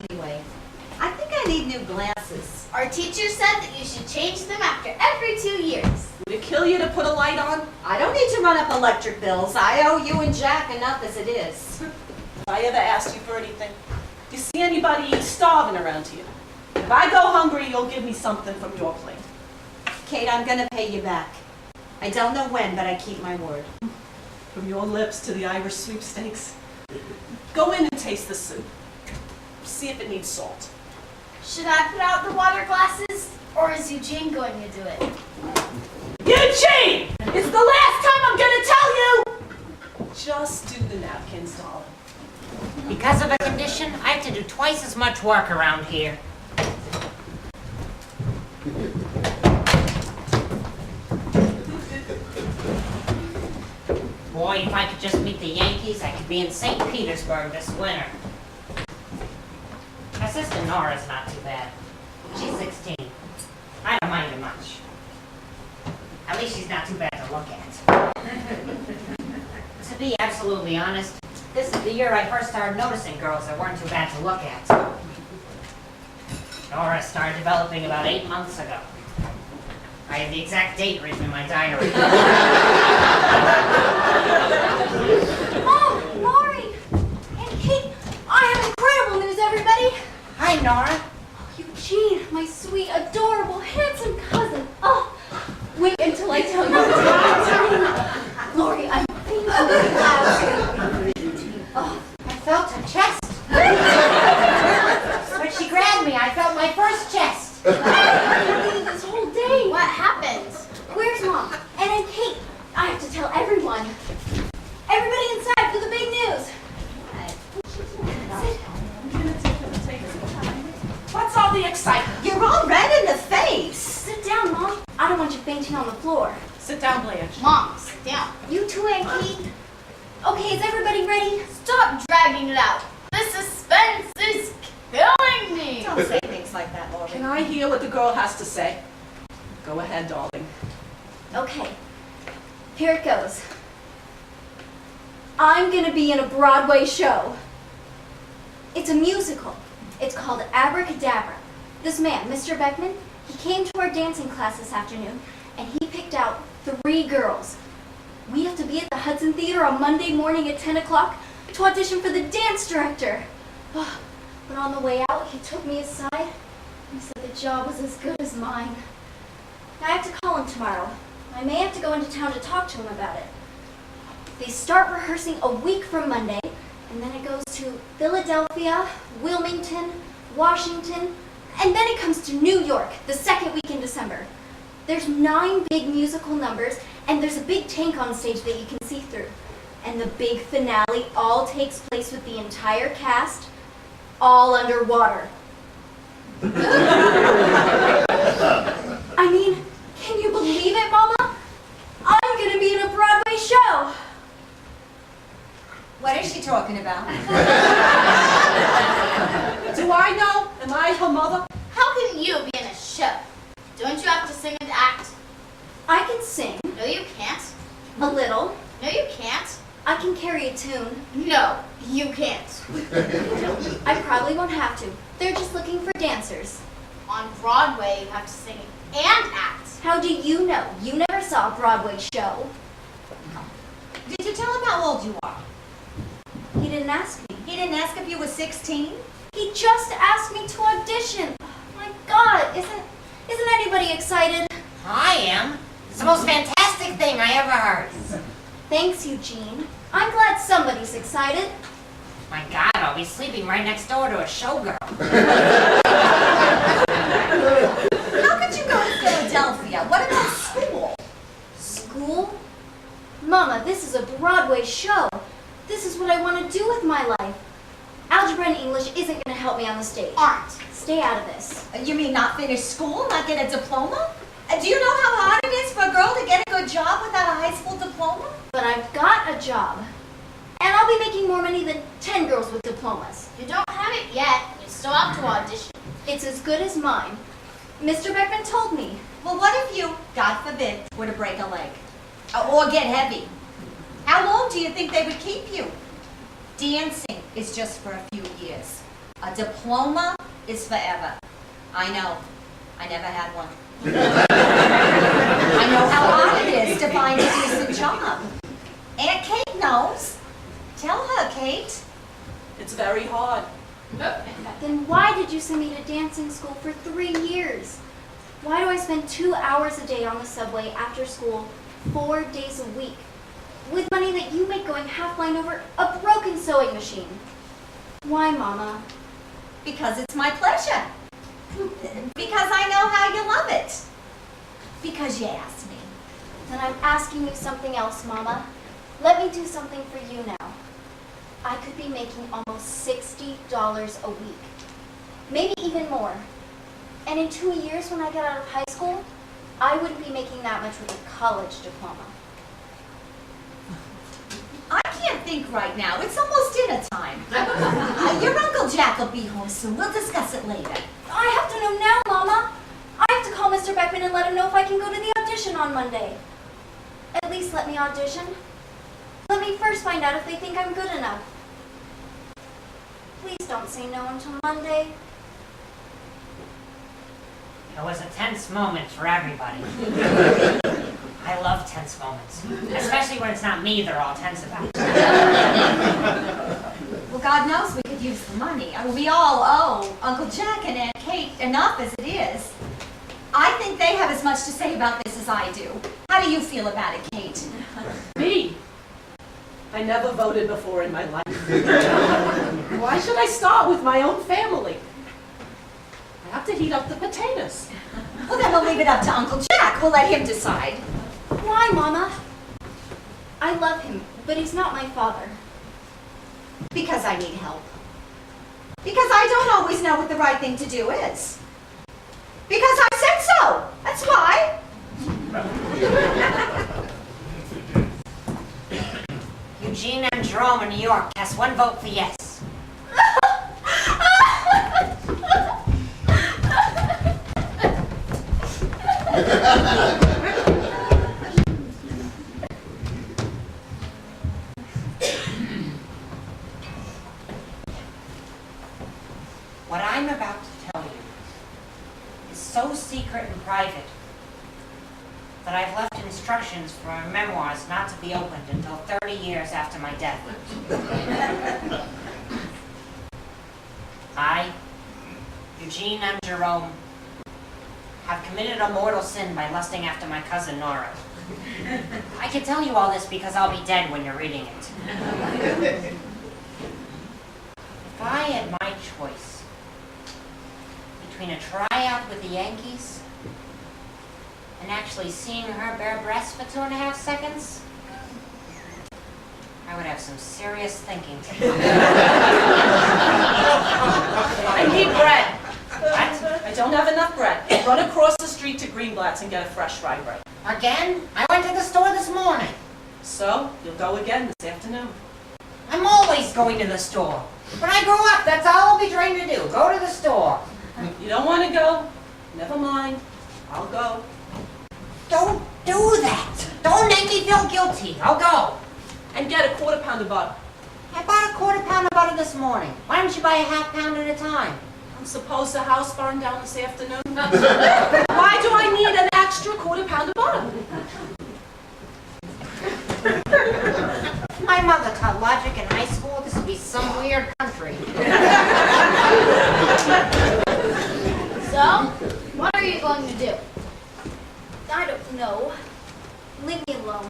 Anyway, I think I need new glasses. Our teacher said that you should change them after every 2 years. Would it kill you to put a light on? I don't need to run up electric bills. I owe you and Jack enough as it is. If I ever asked you for anything, do you see anybody starving around here? If I go hungry, you'll give me something from your plate. Kate, I'm gonna pay you back. I don't know when, but I keep my word. From your lips to the Irish sweepstakes. Go in and taste the soup. See if it needs salt. Should I put out the water glasses, or is Eugene going to do it? Eugene! It's the last time I'm gonna tell you! Just do the napkins, darling. Because of a condition, I have to do twice as much work around here. Boy, if I could just meet the Yankees, I could be in St. Petersburg this winter. My sister Nora's not too bad. She's 16. I don't mind her much. At least she's not too bad to look at. To be absolutely honest, this is the year I first started noticing girls that weren't too bad to look at. Nora started developing about 8 months ago. I have the exact date written in my diary. Oh, Lori! And Kate, I have incredible news, everybody! Hi, Nora. Eugene, my sweet, adorable, handsome cousin. Oh, wait until I tell you the time. Lori, I'm painfully glad. Oh, I felt her chest. When she grabbed me, I felt my first chest. I've been waiting this whole day. What happened? Where's Mom? And then Kate. I have to tell everyone. Everybody inside for the big news. What's all the excitement? You're all red in the face. Sit down, Mom. I don't want you fainting on the floor. Sit down, Blanche. Mom, sit down. You too, Aunt Kate. Okay, is everybody ready? Stop dragging it out. The suspense is killing me. Don't say things like that, Lori. Can I hear what the girl has to say? Go ahead, darling. Okay, here it goes. I'm gonna be in a Broadway show. It's a musical. It's called Abracadabra. This man, Mr. Beckman, he came to our dancing class this afternoon and he picked out 3 girls. We have to be at the Hudson Theater on Monday morning at 10 o'clock to audition for the dance director. But on the way out, he took me aside and said the job was as good as mine. I have to call him tomorrow. I may have to go into town to talk to him about it. They start rehearsing a week from Monday, and then it goes to Philadelphia, Wilmington, Washington, and then it comes to New York the second week in December. There's 9 big musical numbers, and there's a big tank on stage that you can see through. And the big finale all takes place with the entire cast, all underwater. I mean, can you believe it, Mama? I'm gonna be in a Broadway show. What is she talking about? Do I know? Am I her mother? How can you be in a show? Don't you have to sing and act? I can sing. No, you can't. A little. No, you can't. I can carry a tune. No, you can't. I probably won't have to. They're just looking for dancers. On Broadway, you have to sing and act. How do you know? You never saw a Broadway show. Did you tell him how old you are? He didn't ask me. He didn't ask if you were 16? He just asked me to audition. Oh my God, isn't anybody excited? I am. It's the most fantastic thing I ever heard. Thanks, Eugene. I'm glad somebody's excited. My God, I'll be sleeping right next door to a showgirl. How could you go to Philadelphia? What about school? School? Mama, this is a Broadway show. This is what I want to do with my life. Algebra and English isn't going to help me on the stage. Aren't. Stay out of this. You mean not finish school, not get a diploma? Do you know how hard it is for a girl to get a good job without a high school diploma? But I've got a job. And I'll be making more money than 10 girls with diplomas. You don't have it yet. You still have to audition. It's as good as mine. Mr. Beckman told me. Well, what if you, God forbid, were to break a leg? Or get heavy? How long do you think they would keep you? Dancing is just for a few years. A diploma is forever. I know. I never had one. I know how hard it is to find a decent job. Aunt Kate knows. Tell her, Kate. It's very hard. Then why did you send me to dancing school for 3 years? Why do I spend 2 hours a day on the subway after school, 4 days a week, with money that you make going half-blind over a broken sewing machine? Why, Mama? Because it's my pleasure. Because I know how you love it. Because you asked me. Then I'm asking you something else, Mama. Let me do something for you now. I could be making almost $60 a week. Maybe even more. And in 2 years when I get out of high school, I wouldn't be making that much with a college diploma. I can't think right now. It's almost dinner time. Your Uncle Jack will be home soon. We'll discuss it later. I have to know now, Mama. I have to call Mr. Beckman and let him know if I can go to the audition on Monday. At least let me audition. Let me first find out if they think I'm good enough. Please don't say no until Monday. It was a tense moment for everybody. I love tense moments, especially when it's not me they're all tense about. Well, God knows we could use the money. I mean, we all owe Uncle Jack and Aunt Kate enough as it is. I think they have as much to say about this as I do. How do you feel about it, Kate? Me? I never voted before in my life. Why should I start with my own family? I have to heat up the potatoes. Well, then we'll leave it up to Uncle Jack. We'll let him decide. Why, Mama? I love him, but he's not my father. Because I need help. Because I don't always know what the right thing to do is. Because I said so. That's why. Eugene and Jerome in New York cast 1 vote for yes. What I'm about to tell you is so secret and private that I've left instructions for my memoirs not to be opened until 30 years after my death. I, Eugene and Jerome, have committed a mortal sin by lusting after my cousin Nora. I can tell you all this because I'll be dead when you're reading it. If I had my choice between a tryout with the Yankees and actually seeing her bare breasts for 2.5 seconds, I would have some serious thinking to do. I need bread. What? I don't have enough bread. Run across the street to Greenblatt's and get a fresh rye bread. Again? I went to the store this morning. So, you'll go again this afternoon. I'm always going to the store. When I grow up, that's all I'll be trained to do. Go to the store. You don't want to go? Never mind. I'll go. Don't do that. Don't make me feel guilty. I'll go. And get a 1/4 pound of butter. I bought a 1/4 pound of butter this morning. Why don't you buy a 1/2 pound at a time? I'm supposed the house burned down this afternoon. Why do I need an extra 1/4 pound of butter? My mother taught logic in high school. This would be some weird country. So, what are you going to do? I don't know. Leave me alone.